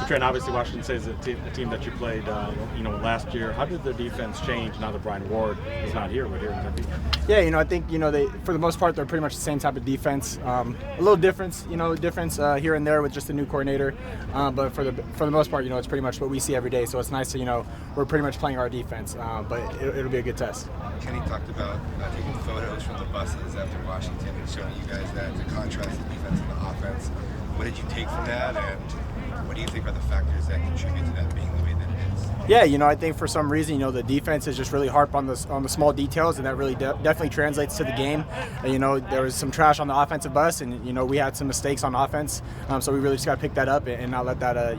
Trent, obviously Washington State is a team that you played, last year. How did the defense change now that Brian Ward is not here, but here in Tempe? Yeah, I think they, for the most part, they're pretty much the same type of defense. A little difference, here and there with just a new coordinator, but for the most part, it's pretty much what we see every day. So it's nice to, we're pretty much playing our defense, but it'll be a good test. Kenny talked about taking photos from the buses after Washington and showing you guys that to contrast the defense and the offense. What did you take from that, and what do you think are the factors that contribute to that being the way that it is? Yeah, I think for some reason, the defense is just really harp on the small details, and that really definitely translates to the game. There was some trash on the offensive bus, and we had some mistakes on offense, so we really just got to pick that up and not let that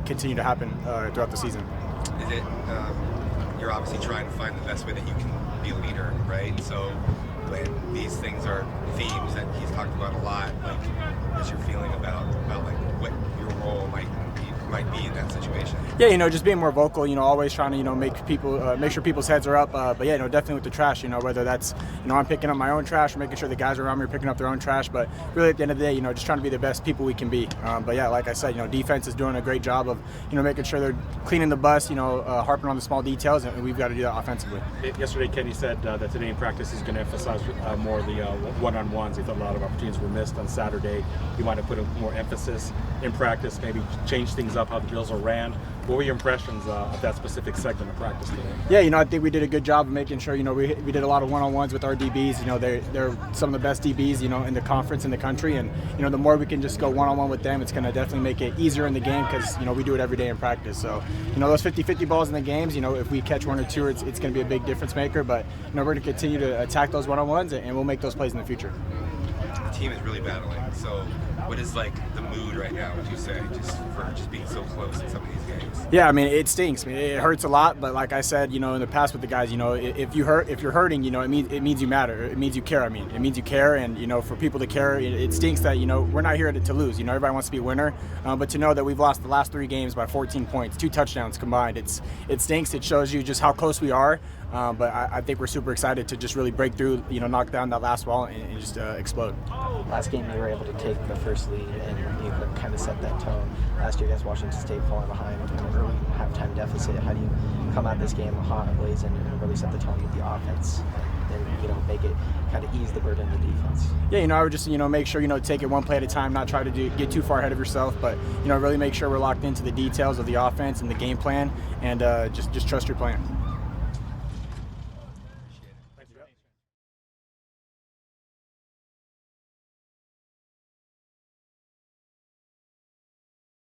continue to happen throughout the season. Is it you're obviously trying to find the best way that you can be a leader, right? So when these things are themes that he's talked about a lot, like what's your feeling about like what your role might be in that situation? Yeah, just being more vocal, always trying to, make sure people's heads are up. But yeah, definitely with the trash, whether that's, I'm picking up my own trash or making sure the guys around me are picking up their own trash. But really at the end of the day, just trying to be the best people we can be. But yeah, like I said, defense is doing a great job of, making sure they're cleaning the bus, harping on the small details, and we've got to do that offensively. Yesterday, Kenny said that today in practice he's going to emphasize more the one-on-ones. He thought a lot of opportunities were missed on Saturday. He wanted to put more emphasis in practice, maybe change things up how the drills are ran. What were your impressions of that specific segment of practice today? Yeah, I think we did a good job of making sure, we did a lot of one-on-ones with our DBs. They're some of the best DBs, in the conference in the country. And, the more we can just go one-on-one with them, it's going to definitely make it easier in the game because, we do it every day in practice. So, those 50-50 balls in the games, if we catch one or two, it's going to be a big difference maker. But, we're going to continue to attack those one-on-ones, and we'll make those plays in the future. The team is really battling. So what is the mood right now, would you say, just being so close in some of these games? Yeah, it stinks. It hurts a lot, but like I said, in the past with the guys, if you're hurting, it means you matter. It means you care. It means you care, and for people to care, it stinks that we're not here to lose. Everybody wants to be a winner, but to know that we've lost the last 3 games by 14 points, 2 touchdowns combined, it stinks. It shows you just how close we are. But I think we're super excited to just really break through, knock down that last wall and just explode. Last game you were able to take the first lead and you kind of set that tone. Last year against Washington State, falling behind in an early halftime deficit. How do you come out this game hot and blazing and really set the tone with the offense and make it kind of ease the burden of the defense? Yeah, I would just make sure take it one play at a time, not try to get too far ahead of yourself, but really make sure we're locked into the details of the offense and the game plan, and just trust your plan.